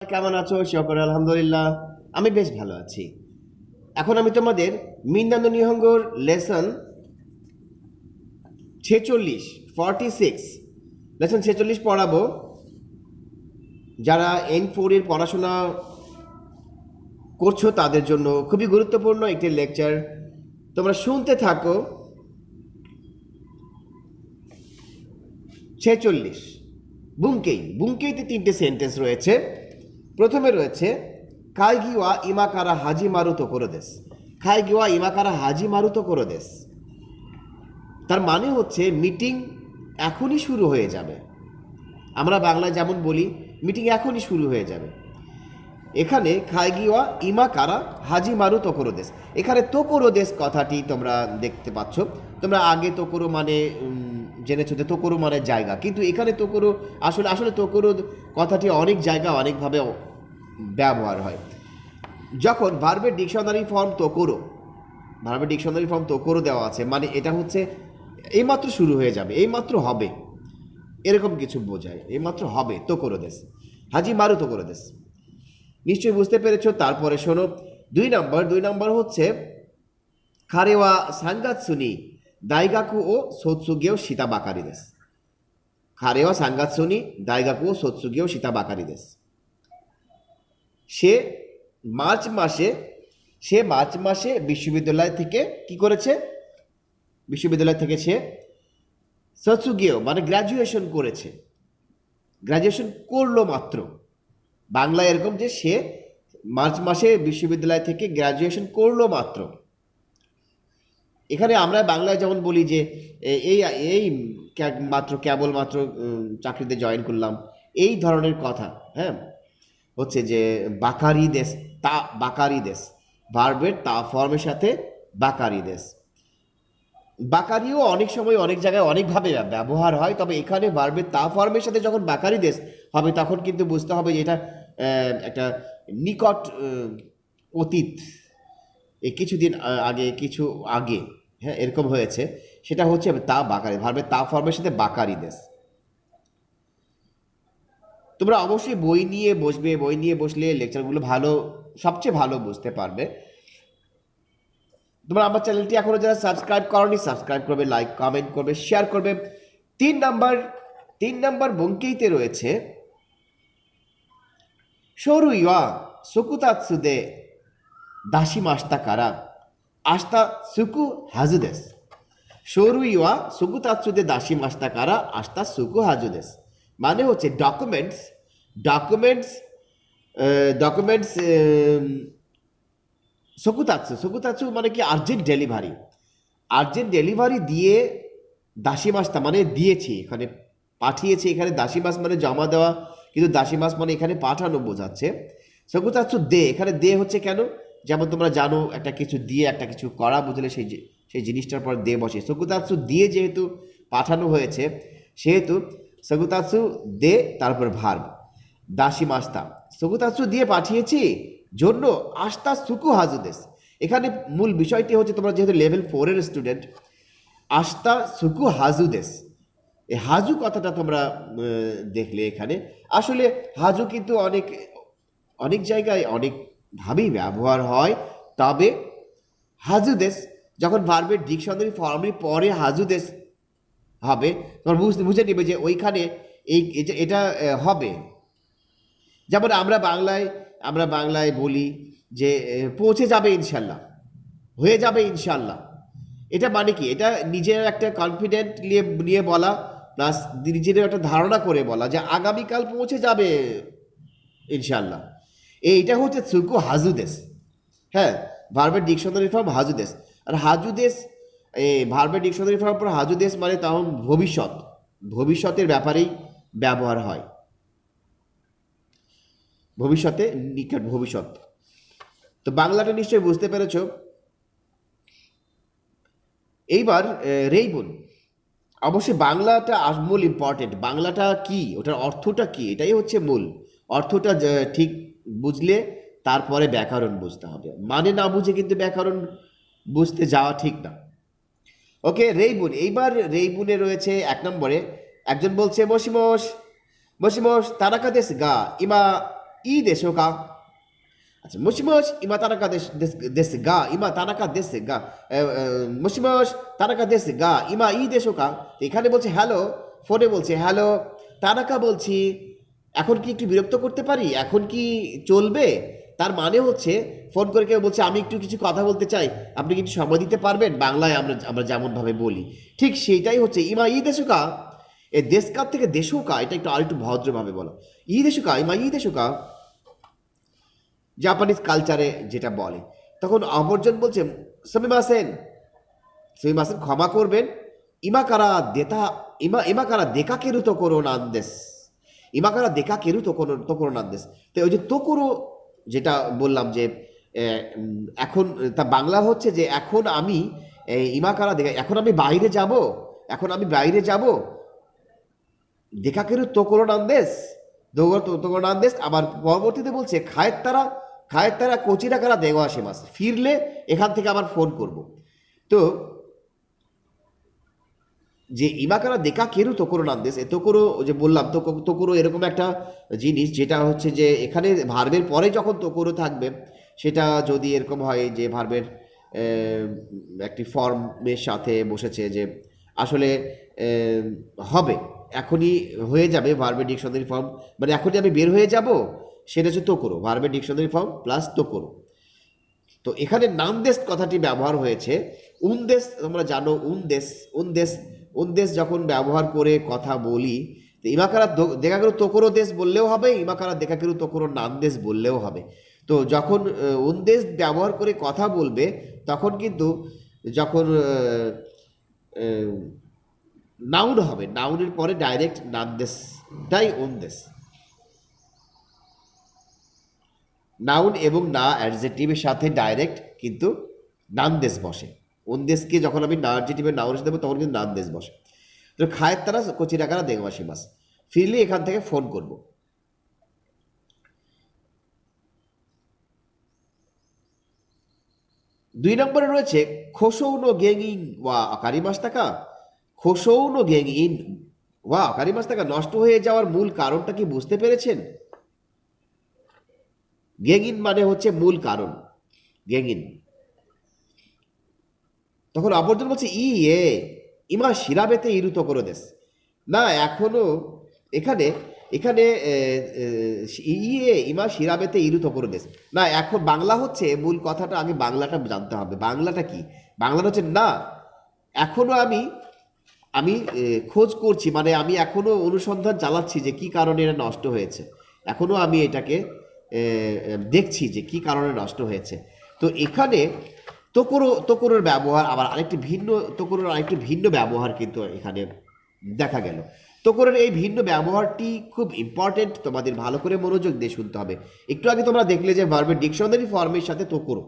কেমন আছো? সকল আলহামদুলিল্লাহ, আমি বেশ ভালো আছি। এখন আমি তোমাদের মিন্দানো নিহঙ্গর লেসন 46 লেসন 46 পড়াবো। যারা N4 এর পড়াশোনা করছো তাদের জন্য খুবই গুরুত্বপূর্ণ একটি লেকচার। তোমরা শুনতে থাকো। 46 বুংকেইতে তিনটে সেন্টেন্স রয়েছে। প্রথমে রয়েছে কাইগিওয়া ইমাকারা হাজি মারুতো কোরোদেস। কাইগিওয়া ইমাকারা হাজি মারুতো কোরোদেস, তার মানে হচ্ছে মিটিং এখনই শুরু হয়ে যাবে। আমরা বাংলায় যেমন বলি মিটিং এখনই শুরু হয়ে যাবে, এখানে খাইগিওয়া ইমাকারা হাজি মারুতো কোরোদেস। এখানে তোকোরোদেস কথাটি তোমরা দেখতে পাচ্ছ। তোমরা আগে তোকোরো মানে জেনেছো যে তোকোরো মানে জায়গা, কিন্তু এখানে তোকোরো আসলে তোকোরো কথাটি অনেক জায়গা অনেকভাবে ব্যবহার হয়। যখন ভার্বের ডিকশনারি ফর্ম তোকোরো দেওয়া আছে, মানে এটা হচ্ছে এইমাত্র শুরু হয়ে যাবে, এইমাত্র হবে, এরকম কিছু বোঝায়। এইমাত্র হবে তোকোরোদেস, হাজি মারুতো কোরোদেস। নিশ্চয়ই বুঝতে পেরেছো। তারপরে শোনো, দুই নম্বর হচ্ছে কারেওয়া সাঙ্গাৎসুনি দাইগাকু ও সোৎসুগেও সীতা বাকারি দেশ। কারেওয়া সাঙ্গাৎসুনি দাইগাকু ও সোৎসুগেও সীতা বাকারি দেশ। সে মার্চ মাসে বিশ্ববিদ্যালয় থেকে কি করেছে? বিশ্ববিদ্যালয় থেকে সে সোৎসুগেও মানে গ্র্যাজুয়েশন করেছে। গ্র্যাজুয়েশন করলো মাত্র। বাংলায় এরকম যে সে মার্চ মাসে বিশ্ববিদ্যালয় থেকে গ্র্যাজুয়েশন করলো মাত্র। এখানে আমরা বাংলায় যেমন বলি যে এই এই কেবলমাত্র চাকরিতে জয়েন করলাম, এই ধরনের কথা। হ্যাঁ, হচ্ছে যে বাকারি দেশ ভার্বের তা ফর্মের সাথে বাকারি দেশ। বাকারিও অনেক সময় অনেক জায়গায় অনেকভাবে ব্যবহার হয়, তবে এখানে ভার্বের তা ফর্মের সাথে যখন বাকারি দেশ হবে তখন কিন্তু বুঝতে হবে যে এটা একটা নিকট অতীত, কিছুদিন আগে হ্যাঁ এরকম হয়েছে, সেটা হচ্ছে তা বাকারি, ভার্বের তা ফর্মের সাথে বাকারি দেশ। তোমরা অবশ্যই বই নিয়ে বসলে লেকচারগুলো সবচেয়ে ভালো বুঝতে পারবে। তোমরা আমার চ্যানেলটি এখনো যারা সাবস্ক্রাইব করনি সাবস্ক্রাইব করবে, লাইক কমেন্ট করবে, শেয়ার করবে। তিন নাম্বার বঙ্কেইতে রয়েছে সরুইয়া সুকুতাৎসুদে দাসি মাস্তা কারা আস্তা সুকু হাজুদেস। সরুইয়া সুকুতাৎসুদে দাসি মাস্তা কারা আস্তা সুকু হাজুদেস, মানে হচ্ছে ডকুমেন্টস সকুতাৎসু মানে কি আর্জেন্ট ডেলিভারি দিয়ে দাসি মাস্তা মানে দিয়েছি, এখানে পাঠিয়েছে। এখানে দাসি মাস মানে জমা দেওয়া, কিন্তু দাসি মাস মানে এখানে পাঠানো বোঝাচ্ছে। সকুতাৎসু দে, এখানে দে হচ্ছে কেন? যেমন তোমরা জানো একটা কিছু দিয়ে একটা কিছু করা বুঝলে সেই জিনিসটার পর দে বসে। সকুতাৎসু দিয়ে যেহেতু পাঠানো হয়েছে সেহেতু সকুতাৎসু দে তারপর ভার্ব দাসি মাস্তা। সকুতাৎসু দিয়ে পাঠিয়েছি জন্য আস্তা সুকু হাজুদেস। এখানে মূল বিষয়টি হচ্ছে তোমরা যেহেতু লেভেল 4 এর স্টুডেন্ট, আস্তা সুকু হাজুদেস, এই হাজু কথাটা তোমরা দেখলে এখানে আসলে হাজু কিন্তু অনেক জায়গায় অনেকভাবেই ব্যবহার হয়। তবে হাজুদেস যখন ভার্বের ডিকশনারি ফর্মের পরে হাজুদেস হবে তোমরা বুঝে নেবে যে ওইখানে এটা হবে। যেমন আমরা বাংলায় বলি যে পৌঁছে যাবে ইনশাল্লাহ, হয়ে যাবে ইনশাল্লাহ। এটা মানে কি? এটা নিজের একটা কনফিডেন্ট নিয়ে বলা, প্লাস নিজের একটা ধারণা করে বলা যে আগামীকাল পৌঁছে যাবে ইনশাল্লাহ। এইটা হচ্ছে সুকু হাজুদেস। হ্যাঁ, ভার্বের ডিকশনারি ফর্ম হাজুদেস। আর হাজুদেস ভার্বের ডিকশনারি ফর্ম পর হাজুদেস মানে তখন ভবিষ্যতের ব্যাপারেই ব্যবহার হয়, নিকট ভবিষ্যৎ। তো বাংলাটা নিশ্চয়ই বুঝতে পেরেছ। এইবার রেইবুন, অবশ্যই বাংলাটা মূল ইম্পর্টেন্ট। বাংলাটা কি, ওটার অর্থটা কি, এটাই হচ্ছে মূল। অর্থটা ঠিক বুঝলে তারপরে ব্যাকরণ বুঝতে হবে, মানে না বুঝে কিন্তু ব্যাকরণ বুঝতে যাওয়া ঠিক না। ওকে, রেইবুন। এইবার রেইবুনে রয়েছে 1 নম্বরে একজন বলছে মশিমোশ তানাকা দেস গা ইমা ই দেশো কা আচ্ছা মুশিমোশ ইমা তানাকা দেশ গা ইমা তানাকা দেশ গা মুশিমোশ তানাকা দেশ গা ইমা ই দেশো কা এখানে বলছে হ্যালো, ফোনে বলছে হ্যালো তানাকা বলছি, এখন কি একটু বিরক্ত করতে পারি, এখন কি চলবে? তার মানে হচ্ছে ফোন করে কেউ বলছে আমি একটু কিছু কথা বলতে চাই, আপনি কি একটু সময় দিতে পারবেন? বাংলায় আমরা আমরা যেমনভাবে বলি ঠিক সেইটাই হচ্ছে ইমা ই দেশুকা। এ দেশকার থেকে দেশুকা এটা একটু আরেকটু ভদ্রভাবে বলো। ই দেশুকা ইমা ই দেশুকা জাপানিজ কালচারে যেটা বলে। তখন অপরজন বলছে সমিমাসেন, সমিমাসেন ক্ষমা করবেন, ইমাকারা দেতা ইমাকারা দেখা কেরু তো করো নান্দেস, ইমাকারা দেখা কেরু তো করো নান্দেস। তো ওই যে তোকরো যেটা বললাম যে এখন তা বাংলা হচ্ছে যে এখন আমি ইমাকারা দেখা, এখন আমি বাইরে যাব, এখন আমি বাইরে যাব, দেখা কেরু তো করো নান্দেস, তো করো নান্দেস। আবার পরবর্তীতে বলছে খায়ের তারা কোচিরা কারা দেওয়া আসে মাস, ফিরলে এখান থেকে আবার ফোন করব। তো যে ইমাকারা দেখা কেরু তোকরো নান্দেস, এ তোকরো যে বললাম তোকরো এরকম একটা জিনিস যেটা হচ্ছে যে এখানে ভার্বের পরে যখন তোকরো থাকবে সেটা যদি এরকম হয় যে ভার্বের একটি ফর্মের সাথে বসেছে যে আসলে হবে, এখনই হয়ে যাবে ভার্বের ডিকশনারি ফর্ম, মানে এখনই আমি বের হয়ে যাব, সেটা হচ্ছে তোকরো, ভার্বের ডিকশনারি ফর্ম প্লাস তোকরো। তো এখানে নামদেশ কথাটি ব্যবহার হয়েছে। উনদেশ তোমরা জানো, উনদেশ উনদেশ যখন ব্যবহার করে কথা বলি তো ইমাকারা দেখা গেল তোকরো দেশ বললেও হবে, ইমাকারা দেখা গেল তোকরো নামদেশ বললেও হবে। তো যখন উনদেশ ব্যবহার করে কথা বলবে তখন কিন্তু যখন নাউন হবে, নাউনের পরে ডাইরেক্ট নামদেশটাই উনদেশ। নাউন এবং না অ্যাডজেক্টিভের সাথে ডাইরেক্ট কিন্তু নামদেশ বসে। উনদেশকে যখন আমি না অ্যাডজেক্টিভের নাউন এসে দেবো তখন কিন্তু নামদেশ বসে। তো খায়ের তারা কচিরাকারা দেগমাসি মাস, ফিরলে এখান থেকে ফোন করব। 2 নম্বরে রয়েছে খোসৌনো গেঙ্গিং ওয়া আকারিমাস্তাকা। খোসৌনো গেঙ্গিন ওয়া আকারিমাস্তাকা, নষ্ট হয়ে যাওয়ার মূল কারণটা কি বুঝতে পেরেছেন? গেঙ্গিন মানে হচ্ছে মূল কারণ, গেঙ্গিন। তখন অপরজন বলছে এ ইমা শিরাবেতে ইরু তো করে দেশ, না এখনো এখানে এখানে ইমা শিরাবেতে ইরু তো করে দেশ, না এখন বাংলা হচ্ছে মূল কথাটা, আগে বাংলাটা জানতে হবে। বাংলাটা কি? বাংলাটা হচ্ছে না এখনো আমি আমি খোঁজ করছি, মানে আমি এখনো অনুসন্ধান চালাচ্ছি যে কি কারণে এটা নষ্ট হয়েছে, এখনো আমি এটাকে দেখছি যে কি কারণে নষ্ট হয়েছে। তো এখানে তোকরোর ব্যবহার আবার আরেকটি ভিন্ন ব্যবহার কিন্তু এখানে দেখা গেল। তোকরের এই ভিন্ন ব্যবহারটি খুব ইম্পর্টেন্ট, তোমাদের ভালো করে মনোযোগ দিয়ে শুনতে হবে। একটু আগে তোমরা দেখলে যে ভার্বের ডিকশনারি ফর্মের সাথে তোকরো,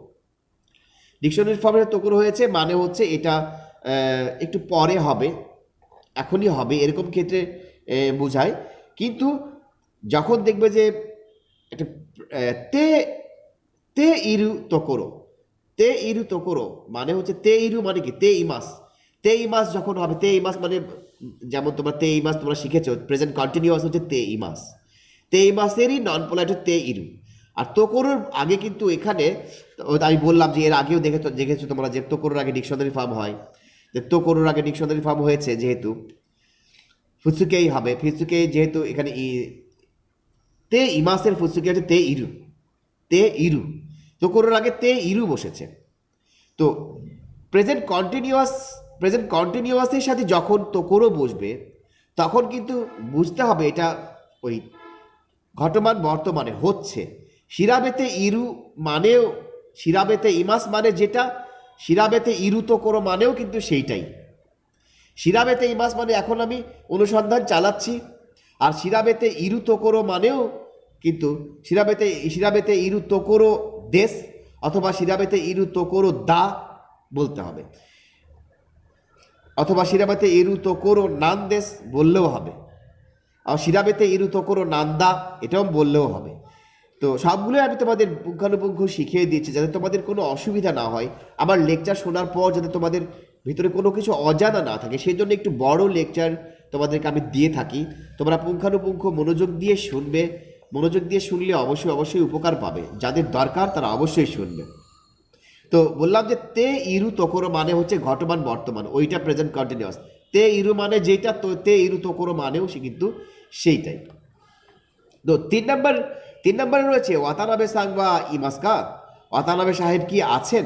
ডিকশনারি ফর্মের তোকরো হয়েছে, মানে হচ্ছে এটা একটু পরে হবে, এখনই হবে, এরকম ক্ষেত্রে বোঝায়। কিন্তু যখন দেখবে যে একটা তে তে ইরু তোকরো, তে ইরু তোকরো মানে হচ্ছে তে ইরু মানে কি তে ইমাস যখন হবে, তে ইমাস মানে যেমন তোমরা তে ইমাস তোমরা শিখেছো, প্রেজেন্ট কন্টিনিউয়াস হচ্ছে তে ইমাসেরই নন পোলার হচ্ছে তে ইরু। আর তোকরোর আগে কিন্তু এখানে আমি বললাম যে এর আগেও দেখেছো তোমরা যে তোকরোর আগে ডিকশনারি ফর্ম হয়, যে তোকরোর আগে ডিকশনারি ফর্ম হয়েছে যেহেতু ফুৎসুকেই হবে, ফুৎসুকে যেহেতু এখানে তে ইমাসের ফুৎসুকে হচ্ছে তে ইরু, তোকরোর আগে তে ইরু বসেছে। তো প্রেজেন্ট কন্টিনিউয়াসের সাথে যখন তোকরো বসবে তখন কিন্তু বুঝতে হবে এটা ওই ঘটমান বর্তমানে হচ্ছে। শিরাবেতে ইরু মানেও, শিরাবেতে ইমাস মানে যেটা, শিরাবেতে ইরু তোকরো মানেও কিন্তু সেইটাই। শিরাবেতে ইমাস মানে এখন আমি অনুসন্ধান চালাচ্ছি, আর শিরাবেতে ইরু তোকরো মানেও কিন্তু শিরাবেতে ইরু তোকরো দেশ অথবা শিরাবেতে ইরু তোকরো দা বলতে হবে, অথবা শিরাবেতে ইরু তোকরো নান দেশ বললেও হবে, আর শিরাবেতে ইরু তোকরো নান্দা এটাও বললেও হবে। তো সবগুলোই আমি তোমাদের পুঙ্খানুপুঙ্খ শিখিয়ে দিয়েছি যাতে তোমাদের কোনো অসুবিধা না হয়। আমার লেকচার শোনার পর যাতে তোমাদের ভিতরে কোনো কিছু অজানা না থাকে সেই জন্য একটু বড় লেকচার তোমাদেরকে আমি দিয়ে থাকি। তোমরা পুঙ্খানুপুঙ্খ মনোযোগ দিয়ে শুনবে, মনোযোগ দিয়ে শুনলে অবশ্যই অবশ্যই উপকার পাবে, যাদের দরকার তারা অবশ্যই শুনবে। তো বললাম যে তে ইরু তোকরো মানে হচ্ছে ঘটমান বর্তমান, ওইটা প্রেজেন্ট কন্টিনিউয়াস। তে ইরু মানে যেটা, তো তে ইরু তোকরো মানেও সে কিন্তু সেইটাই। তো তিন নম্বরে রয়েছে ওয়াতানাবে সাংবা ইমাসকা, ওয়াতানাবে সাহেব কি আছেন?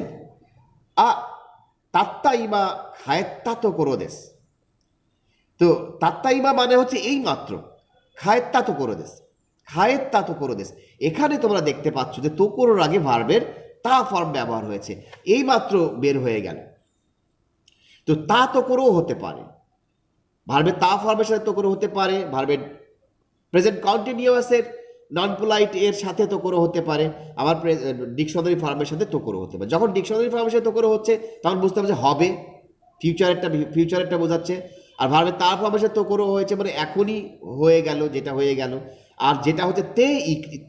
আ তাত্তা ইমা খায়েত্তা তো করো দেশ। তো তাত্তা ইমা মানে হচ্ছে এই মাত্র, খায়েত্তা তো করো দেশ, খায়েত্তা তো করো দেশ। এখানে তোমরা দেখতে পাচ্ছ যে তো করার আগে ভার্বের তা ফর্ম ব্যবহার হয়েছে, এই মাত্র বের হয়ে গেল। তো তা তো করেও হতে পারে, ভার্বের তা ফর্মের সাথে তো করে হতে পারে, ভার্বের প্রেজেন্ট কন্টিনিউয়াসের নন পোলাইট এর সাথে তো করে হতে পারে, আবার ডিকশনারি ফর্মের সাথে তো করে হতে পারে। যখন ডিকশনারি ফর্মের সাথে তো করে হচ্ছে তখন বুঝতে হবে যে হবে, ফিউচারেরটা বোঝাচ্ছে। আর ভার্বের তা ফর্মের সাথে তো করে হয়েছে মানে এখনই হয়ে গেল, যেটা হয়ে গেল। আর যেটা হচ্ছে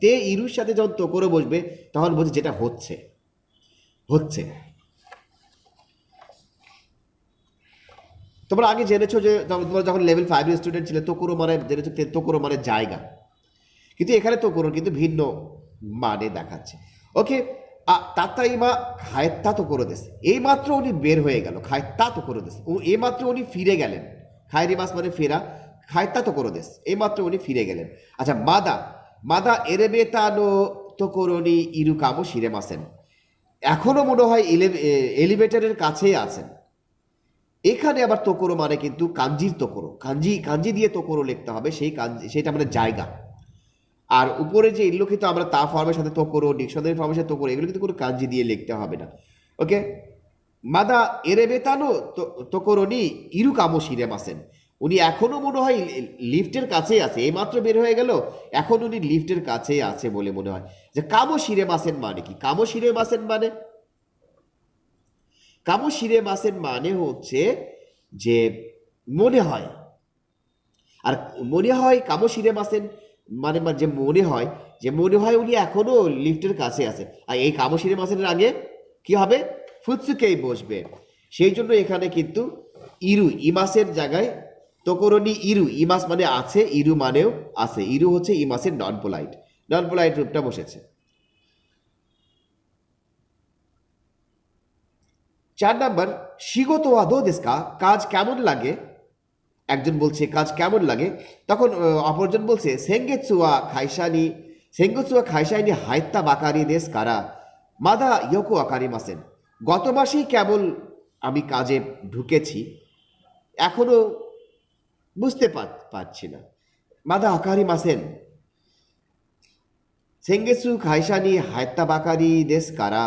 তে ইরুর সাথে যখন তো করে বসবে তখন বলছে যেটা হচ্ছে হচ্ছে। তোমরা আগে জেনেছো যে তোমরা যখন লেভেল 5 এর স্টুডেন্ট ছিলে, তোকরো মানে জেনেছো তোকরো মানে জায়গা, কিন্তু এখানে তোকরোর কিন্তু ভিন্ন মানে দেখাচ্ছে। ওকে, তাতাইমা খায়ত্তা তো করে দেশ, এই মাত্র উনি বের হয়ে গেল, খায়ত্তা তো করে দেশ, এই মাত্র উনি ফিরে গেলেন। খায়রিমাস মানে ফেরা, খায়ত্তা তো করে দেশ, এই মাত্র উনি ফিরে গেলেন। আচ্ছা, মাদা এরেবেতানো তো করোনি ইরু কামো শিরে মাসেন, এখনো মনে হয় এলিভেটরের কাছেই আছেন। এখানে আবার তোকরো মানে কিন্তু কাঞ্জির তোকরো, কাঞ্জি দিয়ে তোকরো লিখতে হবে, সেই কাঞ্জি সেটা মানে জায়গা। আর উপরে যে উল্লেখিত আমরা তা ফর্মের সাথে তোকরো, ডিকশনারি ফর্মের সাথে তোকরো, এগুলো কিন্তু কোনো কাঞ্জি দিয়ে লিখতে হবে না। ওকে, মাদা এরেবেতানো তোকরো নি ইরু কামো শিরে মাসেন, উনি এখনো মনে হয় লিফটের কাছেই আছে, এইমাত্র বের হয়ে গেল, এখন উনি লিফটের কাছেই আছে বলে মনে হয়। যে কামো শিরে মাসেন মানে কি? কামো শিরে মাসেন মানে কামোশিরে মাসের মানে হচ্ছে যে মনে হয়। আর মনে হয় কামোশিরে মাসেন মানে যে মনে হয় উনি এখনো লিফটের কাছে আছে। আর এই কামোশিরে মাসের আগে কি হবে? ফুৎসুকেই বসবে। সেই জন্য এখানে কিন্তু ইরু ইমাসের জায়গায় তোকরনি ইরু, ইমাস মানে আছে, ইরু মানেও আছে, ইরু হচ্ছে ইমাসের নন পোলাইট রূপটা বসেছে। 4 নাম্বার শিগোতো ওয়া দো দেস্কা, কাজ কেমন লাগে? একজন বলছে কাজ কেমন লাগে, তখন অপরজন বলছে সেঙ্গেৎসুয়া খাইশানি হাইত্তা বাকারি দেশ কারা মাদা ইয়োকো আকারি মাসেন, গত মাসেই কেবল আমি কাজে ঢুকেছি, এখনো বুঝতে পারছি না। মাদা আকারি মাসেন সেঙ্গেৎসু খাইশানি হাইত্তা বাকারি দেশ কারা,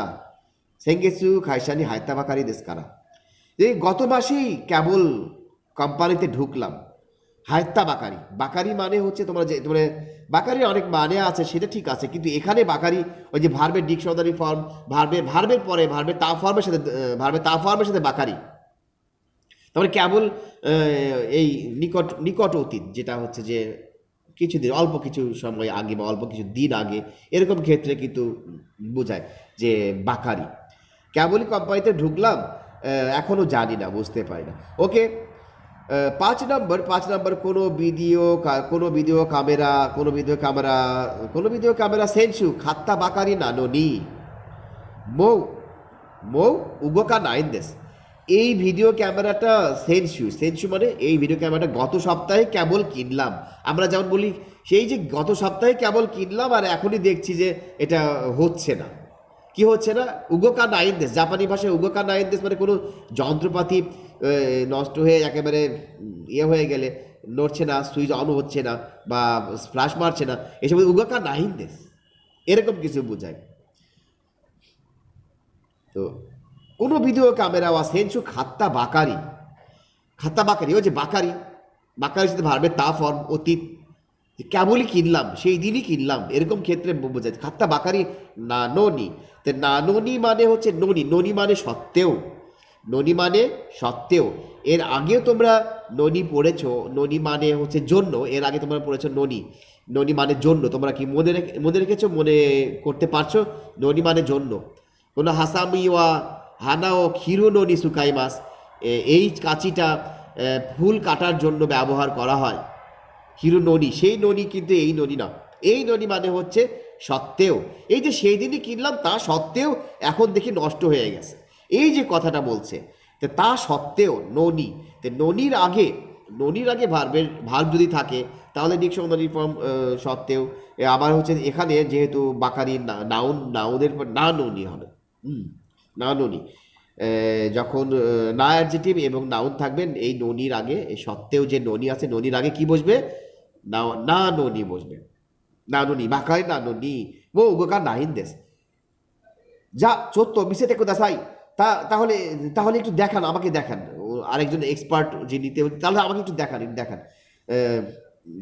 সেঙ্গেৎসু খাইশানি হাইত্তা বাকারি দেশ কারা, এই গত মাসেই কেবল কোম্পানিতে ঢুকলাম। হায়ত্তা বাকারি মানে হচ্ছে তোমরা বাকারির অনেক মানে আছে, সেটা ঠিক আছে, কিন্তু এখানে বাকারি ওই যে ভার্বের ডিকশনারি ফর্ম, ভার্বের পরে ভার্বের তা ফর্মের সাথে বাকারি, তারপরে কেবল এই নিকট অতীত, যেটা হচ্ছে যে কিছুদিন, অল্প কিছু সময় আগে বা অল্প কিছু দিন আগে, এরকম ক্ষেত্রে কিন্তু বোঝায় যে বাকারি। কেবলই কোম্পানিতে ঢুকলাম, এখনো জানি না, বুঝতে পারি না। ওকে, 5 নম্বর কোনো ভিডিও ক্যামেরা সেন্সু খাত্তা বাকারি নানোনি মৌ উগোকা নাইন দেশ, এই ভিডিও ক্যামেরাটা সেন্সু মানে এই ভিডিও ক্যামেরাটা গত সপ্তাহে কেবল কিনলাম। আমরা যেমন বলি সেই যে গত সপ্তাহে কেবল কিনলাম আর এখনই দেখছি যে এটা হচ্ছে না। কি হচ্ছে না? উগোকা নাইন দেশ, জাপানি ভাষায় উগোকা নাইন দেশ মানে কোনো যন্ত্রপাতি নষ্ট হয়ে একেবারে হয়ে গেলে, নড়ছে না, সুইচ অন হচ্ছে না বা ফ্ল্যাশ মারছে না, এসব উগোকা নাইন দেশ, এরকম কিছু বোঝায়। তো কোনো ভিডিও ক্যামেরা বা সেন্সু খাত্তা বাকারি, ও যে বাকারির সাথে ভার্বের তা ফর্ম অতীত, কেবলই কিনলাম, সেই দিনই কিনলাম, এরকম ক্ষেত্রে বোঝায়। খাত্তা বাকারি নানোনি, তো নানোনি মানে হচ্ছে ননি মানে সত্ত্বেও, এর আগেও তোমরা ননি পড়েছো, ননি মানে হচ্ছে জন্য, এর আগে তোমরা পড়েছো ননি মানে জন্য, তোমরা কি মনে রেখেছো, মনে করতে পারছো? ননি মানে জন্য। কোনো হাসামি ওয়া হানা ও ক্ষীর ননি সুকাই মাস, এই কাঁচিটা ফুল কাটার জন্য ব্যবহার করা হয়। ক্ষীর ননি, সেই ননি কিন্তু এই ননি না, এই ননি মানে হচ্ছে সত্ত্বেও, এই যে সেই দিনই কিনলাম তা সত্ত্বেও এখন দেখি নষ্ট হয়ে গেছে, এই যে কথাটা বলছে, তো তা সত্ত্বেও ননি, তো ননির আগে ভার্ব যদি থাকে তাহলে ডিকশনারি ফর্ম সত্ত্বেও। আবার হচ্ছে এখানে যেহেতু বাকারি নাউনের পর না ননি হবে, না ননি, যখন না অ্যাডজেক্টিভ এবং নাউন থাকবেন এই ননির আগে, এই সত্ত্বেও যে ননি আছে ননির আগে কি বসবে, না না ননি বসবে, না ননি বাকারি না ননি ও উগোকা নাহিন দেশ। যা চোদ্দ মিশে থেকে দাসাই, তাহলে তাহলে একটু দেখান, আমাকে দেখান, আরেকজন এক্সপার্ট যে নিতে, তাহলে আমাকে একটু দেখান দেখান,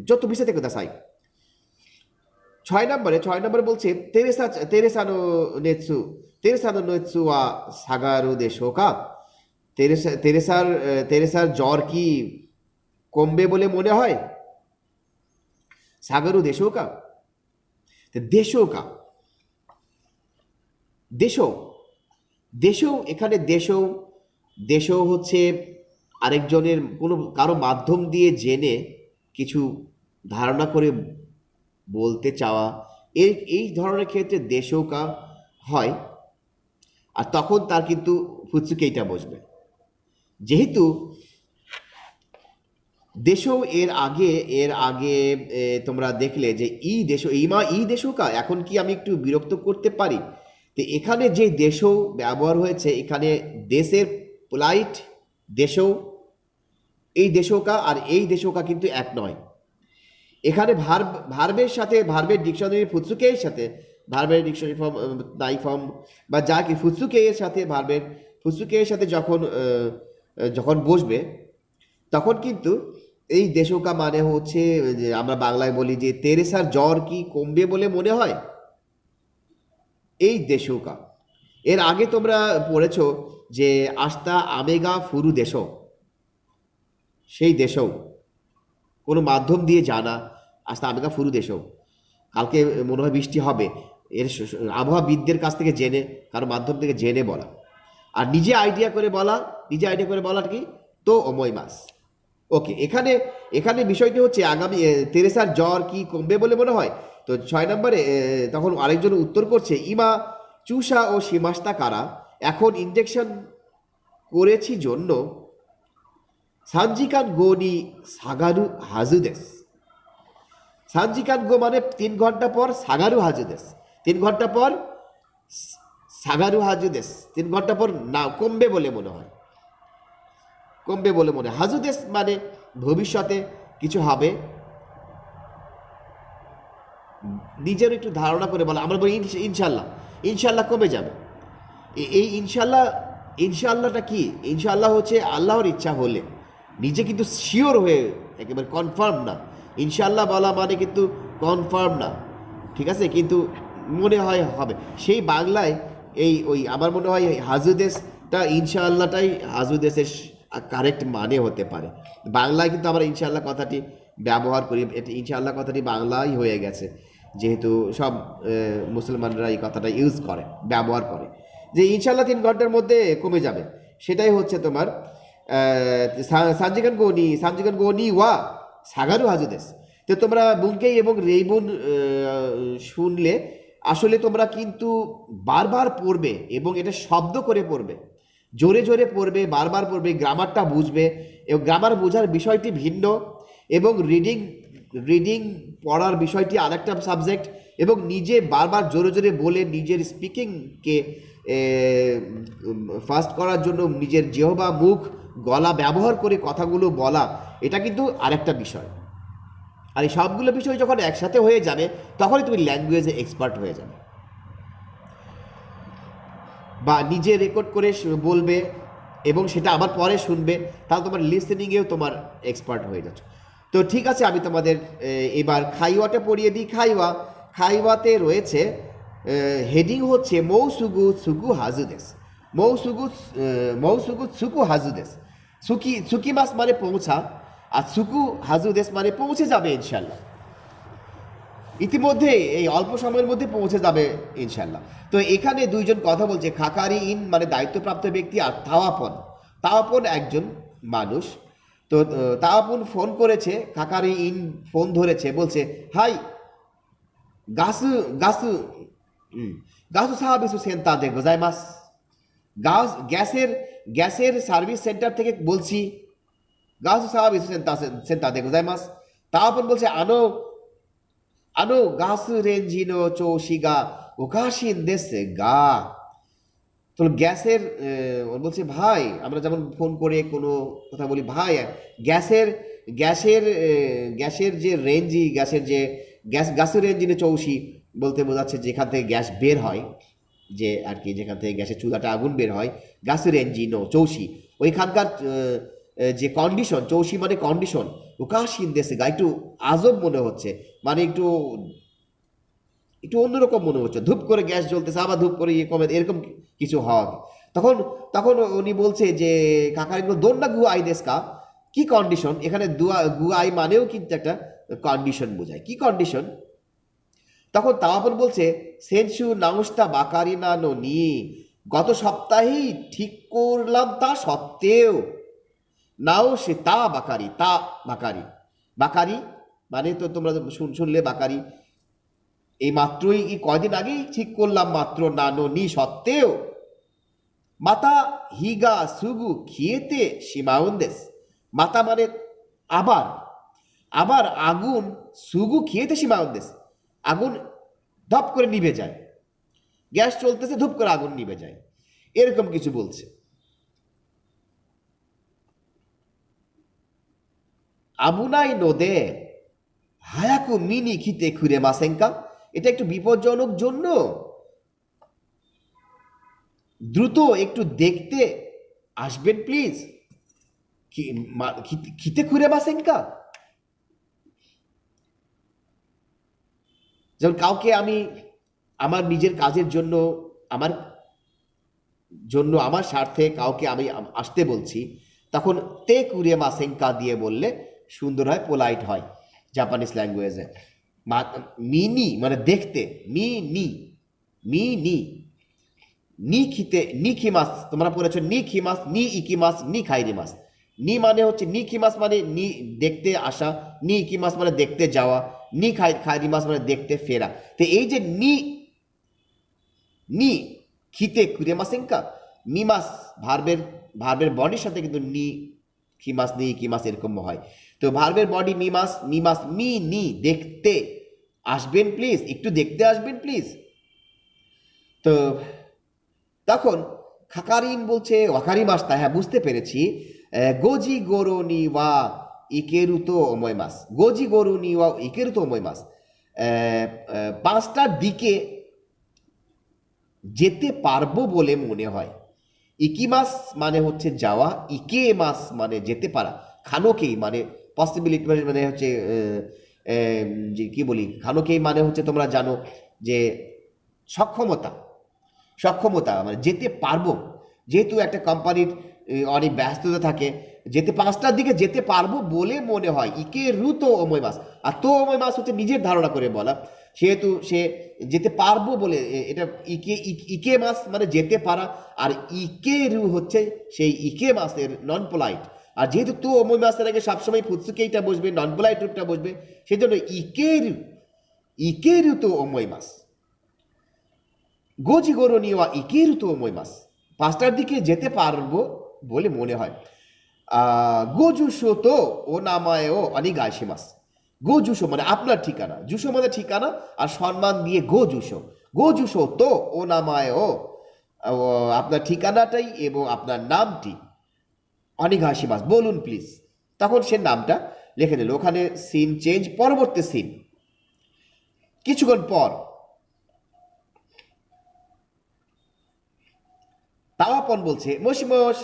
যত মিশে থেকে দাসাই। 6 নম্বরে বলছে তেরেসানো নেৎসু ওয়া সাগারু দেশোকা, তেরেসার জ্বর কি কমবে বলে মনে হয়, সাগারু দেশোকা, দেশোকা, দেশও এখানে দেশও হচ্ছে আরেকজনের কারো মাধ্যম দিয়ে জেনে কিছু ধারণা করে বলতে চাওয়া, এই ধরনের ক্ষেত্রে দেশৌকা হয়, আর তখন তার কিন্তু ফুৎসুকেইটা বসবে। যেহেতু দেশও এর আগে তোমরা দেখলে যে ই দেশৌকা, এখন কি আমি একটু বিরক্ত করতে পারি, তো এখানে যে দেশও ব্যবহার হয়েছে, এখানে দেশের পোলাইট দেশও, এই দেশৌকা আর এই দেশৌকা কিন্তু এক নয়। এখানে ভার্বের ডিকশনারি ফুৎসুকের সাথে, ভার্বের ডিকশনারি ফর্ম নাই ফর্ম বা যা কি ফুৎসুকের সাথে ফুৎসুকের সাথে যখন বসবে তখন কিন্তু এই দেশৌকা মানে হচ্ছে যে আমরা বাংলায় বলি যে তেরেসার জ্বর কি কমবে বলে মনে হয়, এই দেশৌকা। এর আগে তোমরা পড়েছো যে আস্তা আমেগা ফুরু দেশও, সেই দেশও কোনো মাধ্যম দিয়ে জানা, আস্তা আমেগা ফুরু দেশও, কালকে মনে হয় বৃষ্টি হবে, এর আবহাওয়াবিদদের কাছ থেকে জেনে, কারো মাধ্যম থেকে জেনে বলা। আর নিজে আইডিয়া করে বলা কি, তো অময় মাস। ওকে, এখানে বিষয়টি হচ্ছে আগামী তেরেসার জ্বর কি কমবে বলে মনে হয়। তো 6 নম্বরে তখন আরেকজন উত্তর করছে ইমা চুষা ও সীমাস্তা কারা, এখন ইনজেকশন করেছি জন্য সানজিকান গোনি সাগারু হাজুদেস। সানজিকান গো মানে 3 ঘন্টা পর, সাগারু হাজুদেস 3 ঘন্টা পর, সাগারু হাজুদেস 3 ঘন্টা পর না কমবে বলে মনে হয়, হাজুদেস মানে ভবিষ্যতে কিছু হবে, নিজের একটু ধারণা করে বলা। আমরা বলি ইনশাল্লাহ কমে যাবে। এই ইনশাল্লাহটা কি, ইনশাল্লাহ হচ্ছে আল্লাহর ইচ্ছা হলে, নিজে কিন্তু শিওর হয়ে একেবারে কনফার্ম না। ইনশাল্লাহ বলা মানে কিন্তু কনফার্ম না, ঠিক আছে, কিন্তু মনে হয় হবে। সেই বাংলায় আমার মনে হয় হাজুদেশটা, ইনশাআল্লাহটাই হাজুদেশের কারেক্ট মানে হতে পারে। বাংলায় কিন্তু আমরা ইনশাআল্লাহ কথাটি ব্যবহার করি, এটা ইনশাআল্লাহ কথাটি বাংলাই হয়ে গেছে, যেহেতু সব মুসলমানরা এই কথাটা ব্যবহার করে যে ইনশাআল্লাহ 3 ঘন্টার মধ্যে কমে যাবে। সেটাই হচ্ছে তোমার সানজিকান গোনি ওয়া সাগারু হাজুদেশ। তো তোমরা বুনকেই এবং রেইবুন শুনলে আসলে তোমরা কিন্তু বারবার পড়বে এবং এটা শব্দ করে পড়বে, জোরে জোরে পড়বে, বারবার পড়বে, গ্রামারটা বুঝবে, এবং গ্রামার বোঝার বিষয়টি ভিন্ন, এবং রিডিং পড়ার বিষয়টি আরেকটা সাবজেক্ট, এবং নিজে বারবার জোরে জোরে বলে নিজের স্পিকিংকে ফাস্ট করার জন্য নিজের জিহ্বা, মুখ, গলা ব্যবহার করে কথাগুলো বলা, এটা কিন্তু আরেকটা বিষয়। আর এই সবগুলো বিষয় যখন একসাথে হয়ে যাবে তখনই তুমি ল্যাঙ্গুয়েজে এক্সপার্ট হয়ে যাবে, বা নিজে রেকর্ড করে বলবে এবং সেটা আবার পরে শুনবে, তাহলে তোমার লিসেনিংয়েও তোমার এক্সপার্ট হয়ে যাচ্ছে। তো ঠিক আছে, আমি তোমাদের এবার খাইওয়াটা পড়িয়ে দিই। খাইওয়াতে রয়েছে হেডিং হচ্ছে মৌসুগু সুগু হাজুদেস, মৌসুগু সুকু হাজুদেস। সুকি মাস মানে পৌঁছা, আর সুকু হাজুদেস মানে পৌঁছে যাবে ইনশাল্লাহ, ইতিমধ্যে এই অল্প সময়ের মধ্যে পৌঁছে যাবে ইনশাল্লাহ। তো এখানে দুইজন কথা বলছে, খাকারি ইন মানে দায়িত্বপ্রাপ্ত ব্যক্তি, আর তাওয়াপন একজন মানুষ। তো তাওয়াপন ফোন করেছে, খাকারি ইন ফোন ধরেছে, বলছে হাই ガス、ガス、うん、ガスサービスセンターでございます。গ্যাসের সার্ভিস সেন্টার থেকে বলছি। গাস সার্ভিস সেন্টারでございます。তারপর বলছে গাস রেঞ্জিনো চৌশিগা ওকাশিন দেশে গা। তো বলছে ভাই, আমরা যেমন ফোন করে কোনো কথা বলি, ভাই গ্যাসের গ্যাসের গ্যাসের যে রেঞ্জি, গ্যাসের রেঞ্জিনে চৌষি বলতে বোঝাচ্ছে যেখান থেকে গ্যাস বের হয়, যে আর কি যেখান থেকে গ্যাসের চুলাটা আগুন বের হয়, গ্যাসের রেঞ্জিনো চৌষি, ওইখানকার যে কন্ডিশন, চৌষি মানে কন্ডিশন, ওকাশিন দেশে গা, একটু আজব মনে হচ্ছে, মানে একটু একটু অন্যরকম মনে হচ্ছে। ধূপ করে গ্যাস জ্বলতেছে, আবার ধূপ করে কমে, এরকম কিছু হওয়া। তখন তখন উনি বলছে যে কাকারিগুলো দোন্না গু আই দেশকা, কি কন্ডিশন, এখানে গু আই মানেও কিন্তু একটা কন্ডিশন বোঝায়। কি কন্ডিশন? তখন তাওয়াপন বলছে সেনসু নাউস্তা বাকারি না নি, গত সপ্তাহেই ঠিক করলাম তা সত্ত্বেও, নাও সে তা বাকারি, তা বাকারি, বাকারি মানে তো তোমরা শুনলে বাকারি, এই মাত্রই কয়দিন আগেই ঠিক করলাম মাত্র, নানো নি সত্ত্বেও, মাতা হিগা সুগু খিয়েতে সীমাউন্দেশ, মাতা মানে আবার, আবার আগুন, সুগু খিয়েতে সীমাউন্দেশ, আগুন ধপ করে নিভে যায়, গ্যাস চলতেছে ধূপ করে আগুন নিভে যায়, এরকম কিছু বলছে। আবুনাই নদে হায়াকু মিনি খিতে খুরে মাসেঙ্কা, এটা একটু বিপজ্জনক জন্য দ্রুত একটু দেখতে আসবেন প্লিজ। খিতে খুরে মাসেঙ্কা, যেমন কাউকে আমি আমার নিজের কাজের জন্য, আমার আমার স্বার্থে কাউকে আমি আসতে বলছি, তখন তে কুরে মাসেঙ্কা দিয়ে বললে সুন্দর হয়, পোলাইট হয় জাপানিজ ল্যাঙ্গুয়েজে। মিনি মানে দেখতে, নি নি খিতে, নি খিমাস, তোমরা পড়েছো নি খিমাস, নি ইকিমাস, নি খাইরিমাস। নি মানে হচ্ছে, নি খিমাস মানে নি দেখতে আসা, নি ইকিমাস মানে দেখতে যাওয়া, নি খাইরিমাস মানে দেখতে ফেরা। তো এই যে নি খিতে কুরেমাসেঙ্কা, নিমাস ভার্বের বডির সাথে কিন্তু নি খিমাস, নি ইকিমাস এরকম হয়। তো ভার্বের বডি নিমাস, নি দেখতে আসবেন প্লিজ, একটু দেখতে আসবেন প্লিজ। তো তখন খাকারিন বলছে ওয়াকারি মাস্তা, হ্যাঁ বুঝতে পেরেছি, গোজি গোরো নি ওয়া ইকেরুতো ওময় মাস, গোজি গোরো নি ওয়া ইকেরুতো ওময় মাস, 5টার দিকে যেতে পারবো বলে মনে হয়। ইকিমাস মানে হচ্ছে যাওয়া, ইকে মাস মানে যেতে পারা, খানোকেই মানে পসিবিলিটি, মানে হচ্ছে যে কি বলি, খানোকেই মানে হচ্ছে তোমরা জানো যে সক্ষমতা, মানে যেতে পারবো, যেহেতু একটা কোম্পানির অনেক ব্যস্ততা থাকে, 5টার দিকে যেতে পারবো বলে মনে হয়। ইকে রু তো অময় মাস, আর তো অময় মাস হচ্ছে নিজের ধারণা করে বলা, সেহেতু সে যেতে পারবো বলে, এটা ইকে মাস মানে যেতে পারা, আর ইকে রু হচ্ছে সেই ইকে মাসের নন পোলাইট। আর যেহেতু তো অময় মাসের আগে সবসময় ফুৎসুকেইটা বসবে, নন পোলাইট রূপটা বসবে, সেই জন্য ইকে রু তো অময় মাস, গোজি গোরো নিওয়া ইকেরু তো ওময় মাস, 5টার দিকে যেতে পারবো বলে মনে হয়। গোজুশো তো ও নামায় ও অনিগাইশি মাস, গোজুশো মানে আপনার ঠিকানা, জুশো মানে ঠিকানা, আর সম্মান দিয়ে গোজুশো তো ও নামায় ও, আপনার ঠিকানাটাই এবং আপনার নামটি, অনিগাইশি মাস বলুন প্লিজ। তখন সে নামটা লিখে দিল, ওখানে সিন চেঞ্জ, পরবর্তী সিন কিছুক্ষণ পর তাওয়াপন বলছে মশিমশ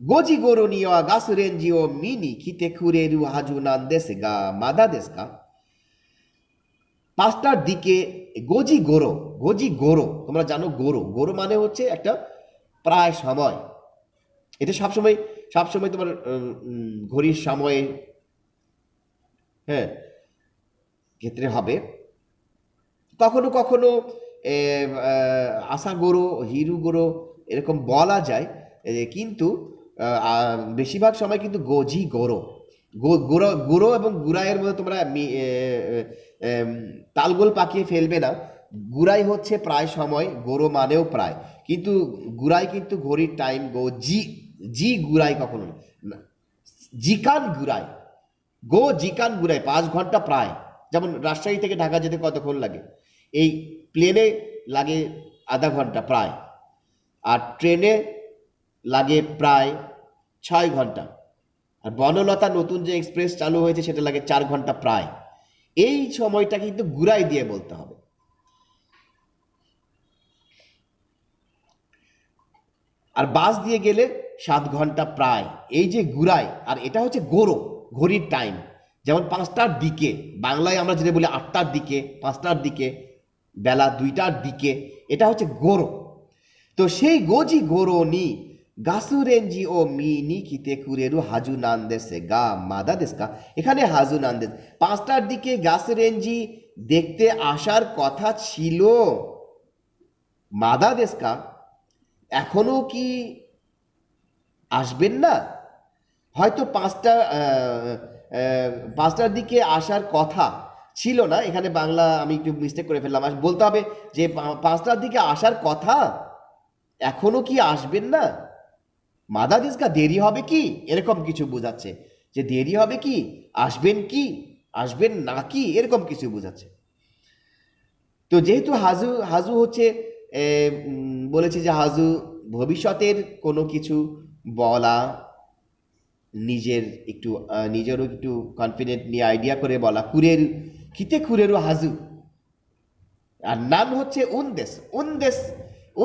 গোজি গোরো নিওয়া গাছ রেঞ্জিও মিনি খিতে খুরে রু হাজু নান দেশে গা মাদা দেশ গা। 5টার দিকে গোজি গোরো তোমরা জানো, গোরো মানে হচ্ছে একটা প্রায় সময়, এটা সবসময় তোমার ঘড়ির সময়, হ্যাঁ, ক্ষেত্রে হবে। কখনো কখনো আশা গোরো, হিরু গোরো এরকম বলা যায়, কিন্তু বেশিরভাগ সময় কিন্তু গুঁড়ো গুঁড়ো এবং গুড়াইয়ের মধ্যে তোমরা তালগোল পাকিয়ে ফেলবে না। গুড়াই হচ্ছে প্রায় সময়, গুঁড়ো মানেও প্রায়, কিন্তু গুড়াই কিন্তু ঘড়ির টাইম গো জি, জি গুড়াই কখনো না, জিকান গুড়াই, গো জিকান গুড়াই 5 ঘন্টা প্রায়। যেমন রাজশাহী থেকে ঢাকা যেতে কতক্ষণ লাগে, এই প্লেনে লাগে আধা ঘন্টা প্রায়, আর ট্রেনে লাগে প্রায় 6 ঘন্টা, আর বনলতা নতুন যে এক্সপ্রেস চালু হয়েছে সেটা লাগে 4 ঘন্টা প্রায়। এই সময়টা কিন্তু গুড়াই দিয়ে বলতে হবে। আর বাস দিয়ে গেলে 7 ঘন্টা প্রায়। এই যে গুড়াই, আর এটা হচ্ছে গোরো, ঘড়ির টাইম। যেমন 5টার দিকে, বাংলায় আমরা যেটা বলি 8টার দিকে, 5টার দিকে, বেলা 2টার দিকে, এটা হচ্ছে গোরো। তো সেই গোজি গোরো নি গাসুরেঞ্জি ও মিনি কিতে কুরেরু হাজু নান্দেসে গা মাদা দেশকা। এখানে হাজু নান্দেস, 5টার দিকে গাসুরেঞ্জি দেখতে আসার কথা ছিল, মাদা দেশকা, এখনো কি আসবেন না? হয়তো 5টার দিকে আসার কথা ছিল না, এখানে বাংলা আমি একটু মিস্টেক করে ফেললাম, বলতে হবে যে 5টার দিকে আসার কথা, এখনো কি আসবেন না? মাদা দিসকা, দেরি হবে কি, এরকম কিছু বোঝাচ্ছে, যে দেরি হবে কি, আসবেন কি, আসবেন না কি, এরকম কিছু বোঝাচ্ছে। তো যেহেতু হাজু হাজু হচ্ছে বলেছি যে হাজু ভবিষ্যতের কোনো কিছু বলা, নিজের একটু নিজেরও একটু কনফিডেন্ট নিয়ে আইডিয়া করে বলা, কুরের কিতে কুরেরও হাজু। আর নান হচ্ছে উনদেশ, উনদেশ,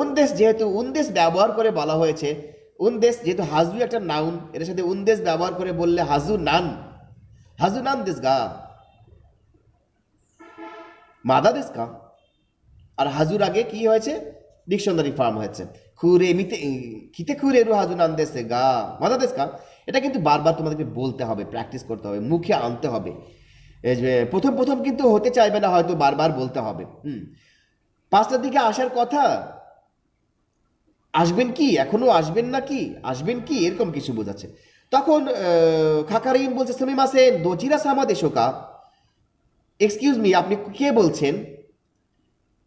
উনদেশ, যেহেতু উনদেশ ব্যবহার করে বলা হয়েছে, উনদেশ যেহেতু হাজু একটা নাউন, এর সাথে উনদেশ ব্যবহার করে বললে হাজু নান, হাজু নান দেশ গা, মাদা দেশ কা। আর হাজুর আগে কি হয়েছে, ডিকশনারি ফর্ম হয়েছে, খুরে মিতে কিতে খুরে রু হাজু নান দেশে গা মাদা দেশ কা। এটা কিন্তু বারবার তোমাদেরকে বলতে হবে, প্র্যাকটিস করতে হবে, মুখে আনতে হবে। এই যে প্রথম প্রথম কিন্তু হতে চাইবে না, হয়তো বারবার বলতে হবে। 5টার দিকে আসার কথা, আসবেন কি, এখনো আসবেন না কি, আসবেন কি, এরকম কিছু বোঝাচ্ছে। তখন খাকারিন বলছে সুমিমাসেন দোচিরা সামা দেশোকা, এক্সকিউজ মি, আপনি কে বলছেন?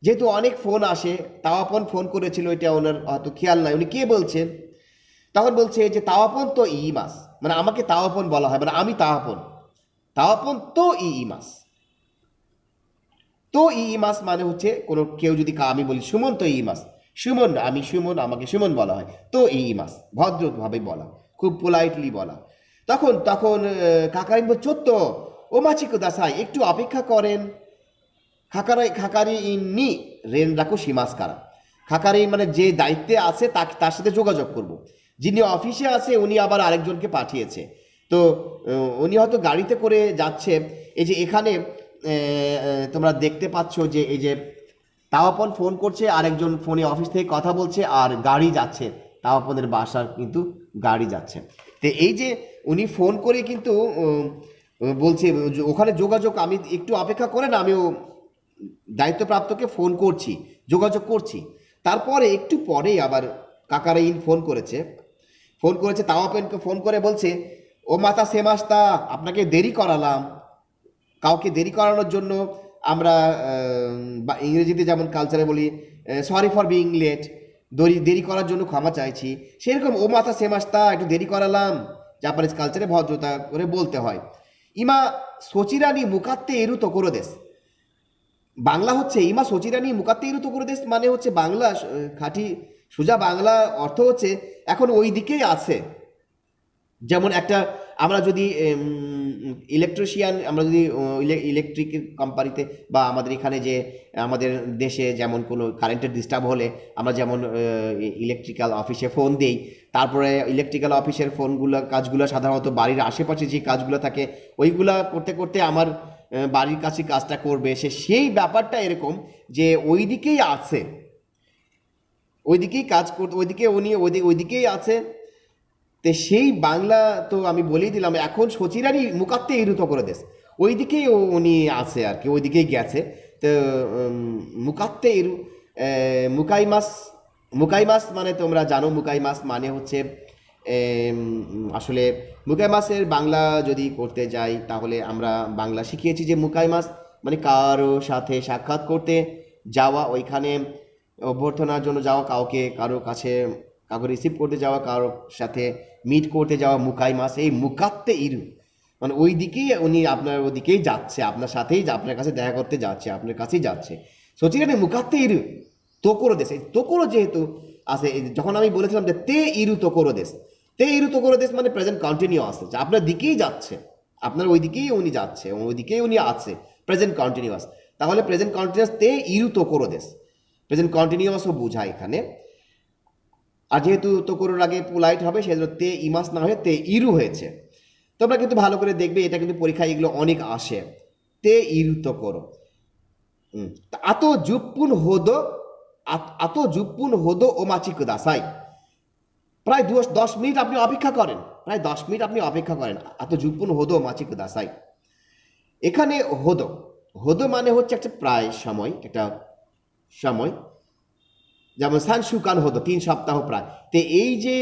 যেহেতু অনেক ফোন আসে, তাওয়াপন ফোন করেছিল, এটা ওনার হয়তো খেয়াল নাই, উনি কে বলছেন। তখন বলছে যে তাওয়াপন তো ই মাস, মানে আমাকে তাওয়াপন বলা হয়, মানে আমি তাওয়াপন, তাওয়াপন তো ই মাস। তো ই মাস মানে হচ্ছে কোনো কেউ যদি আমি বলি সুমন তো ই মাস, সুমন, আমি সুমন, আমাকে সুমন বলা হয়, তো ই মাস, ভদ্রভাবে বলা, খুব পোলাইটলি বলা। তখন তখন কাকারিন বল চোদ্দ ও মাছিকো দাসাই, একটু অপেক্ষা করেন। খাকারি ইন্নি রেন রাখো সীমাস কারা, খাকারি মানে যে দায়িত্বে আছে তার সাথে যোগাযোগ করব। যিনি অফিসে আছে উনি আবার আরেকজনকে পাঠিয়েছে, তো উনি হয়তো গাড়িতে করে যাচ্ছে। এই যে এখানে তোমরা দেখতে পাচ্ছ যে এই যে তাওয়াপন ফোন করছে, আরেকজন ফোনে অফিস থেকে কথা বলছে, আর গাড়ি যাচ্ছে, তাওয়াপনের বাসার কিন্তু গাড়ি যাচ্ছে। তো এই যে উনি ফোন করে কিন্তু বলছে ওখানে যোগাযোগ, আমি একটু অপেক্ষা করেন, আমিও দায়িত্বপ্রাপ্তকে ফোন করছি, যোগাযোগ করছি। তারপরে একটু পরেই আবার কাকারাইন ফোন করেছে তাওয়াপেনকে ফোন করে বলছে ও মাতা সেমাস্তা, আপনাকে দেরি করালাম। কাউকে দেরি করানোর জন্য আমরা ইংরেজিতে যেমন কালচারে বলি সরি ফর বিং লেট, দেরি করার জন্য ক্ষমা চাইছি, সেরকম ও মাতা সেমাস্তা, একটু দেরি করালাম, জাপানিজ কালচারে ভদ্রতা করে বলতে হয়। ইমা সচিরানি মুকাত্তে এরু তো করে দেশ, বাংলা হচ্ছে ইমা সচিরানি মুকাত্তে এরু তো করে দেশ, মানে হচ্ছে বাংলা খাঁটি সোজা বাংলা অর্থ হচ্ছে এখন ওই দিকেই আছে। যেমন একটা আমরা যদি ইলেকট্রিশিয়ান, আমরা যদি ইলেকট্রিক কোম্পানিতে বা আমাদের এখানে যে আমাদের দেশে যেমন কোনো কারেন্টের ডিস্টার্ব হলে আমরা যেমন ইলেকট্রিক্যাল অফিসে ফোন দিই, তারপরে ইলেকট্রিক্যাল অফিসের ফোনগুলো কাজগুলো সাধারণত বাড়ির আশেপাশে যে কাজগুলো থাকে ওইগুলা করতে করতে আমার বাড়ির কাছে কাজটা করবে, সেই ব্যাপারটা এরকম যে ওই দিকেই আছে, ওইদিকেই কাজ করতে, ওইদিকে উনি ওইদিকেই আছে। তো সেই বাংলা তো আমি বলেই দিলাম, এখন সচিরারই মুকাত্তে ইরুত করে দেশ, ওইদিকেই উনি আছে আর কি, ওইদিকেই গেছে। তো মুকাত্তে ইরু, মুকাইমাস, মুকাইমাস মানে তোমরা জানো, মুকাইমাস মানে হচ্ছে আসলে মুকাই মাসের বাংলা যদি করতে যাই তাহলে আমরা বাংলা শিখিয়েছি যে মুকাই মাস মানে কারো সাথে সাক্ষাৎ করতে যাওয়া, ওইখানে অভ্যর্থনার জন্য যাওয়া, কারো কাছে কাউকে রিসিভ করতে যাওয়া, কারোর সাথে মিট করতে যাওয়া মুকাই মাস। এই মুকাত্তে ইরু মানে ওই দিকেই উনি আপনার ওদিকেই যাচ্ছে, আপনার সাথেই আপনার কাছে দেখা করতে যাচ্ছে, আপনার কাছেই যাচ্ছে। সচিকানে মুকাত্তে ইরু তোকরো দেশ, এই তোকরো যেহেতু আছে, যখন আমি বলেছিলাম যে তে ইরু তোকরো দেশ, তে ইরু তোকরো দেশ মানে প্রেজেন্ট কন্টিনিউ আসছে, আপনার দিকেই যাচ্ছে, আপনার ওই দিকেই উনি যাচ্ছে, ওই দিকেই উনি আছে, প্রেজেন্ট কন্টিনিউয়াস। তাহলে প্রেজেন্ট কন্টিনিউয়াস তে ইরু তোকরো দেশ, প্রেজেন্ট কন্টিনিউয়াসও বোঝায় এখানে। আর যেহেতু তোকরোর আগে পোলাইট হবে, সেজন্য তে ইমাস না হয়ে তে ইরু হয়েছে। তোমরা কিন্তু ভালো করে দেখবে, এটা কিন্তু পরীক্ষায় এগুলো অনেক আসে, তে ইরু তোকরো। আত জুপ্পুন হোদো, আত জুপ্পুন হোদো ও মাচি কুদাসাই, প্রায় 10 মিনিট আপনি অপেক্ষা করেন, প্রায় 10 মিনিট আপনি অপেক্ষা করেন। আত জুপ্পুন হোদো মাচি কুদাসাই, এখানে হোদো, হোদো মানে হচ্ছে একটা প্রায় সময়, একটা সময়, যেমন সানসুকান হতো 3 সপ্তাহ প্রায়। তো এই যে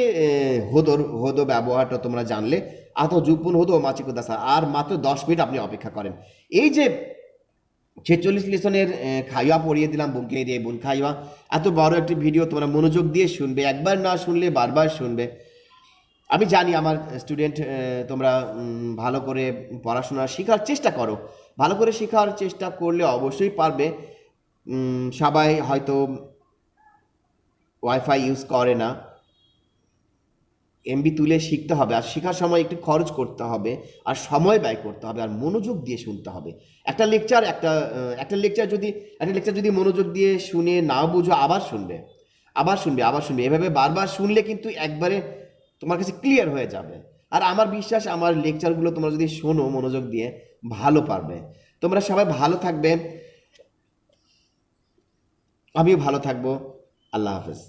হদো ব্যবহারটা তোমরা জানলে, আত জুপুন হতো মাচিকো দাসা, আর মাত্র 10 মিনিট আপনি অপেক্ষা করেন। এই যে 46 লেসনের খাইয়া পড়িয়ে দিলাম বুনকে দিয়ে, বুন খাইয়া এত বড় একটি ভিডিও তোমরা মনোযোগ দিয়ে শুনবে, একবার না শুনলে বারবার শুনবে। আমি জানি আমার স্টুডেন্ট, তোমরা ভালো করে পড়াশোনা শেখার চেষ্টা করো, ভালো করে শেখার চেষ্টা করলে অবশ্যই পারবে। সবাই হয়তো ওয়াইফাই ইউজ করে না, এমবি তুলে শিখতে হবে, আর শেখার সময় একটু খরচ করতে হবে, আর সময় ব্যয় করতে হবে, আর মনোযোগ দিয়ে শুনতে হবে। একটা লেকচার যদি মনোযোগ দিয়ে শুনে নাও বুঝো, আবার শুনবে, এভাবে বারবার শুনলে কিন্তু একবারে তোমার কাছে ক্লিয়ার হয়ে যাবে। আর আমার বিশ্বাস, আমার লেকচারগুলো তোমরা যদি শোনো মনোযোগ দিয়ে, ভালো পারবে। তোমরা সবাই ভালো থাকবে, আমিও ভালো থাকবো। আল্লাহ হাফেজ।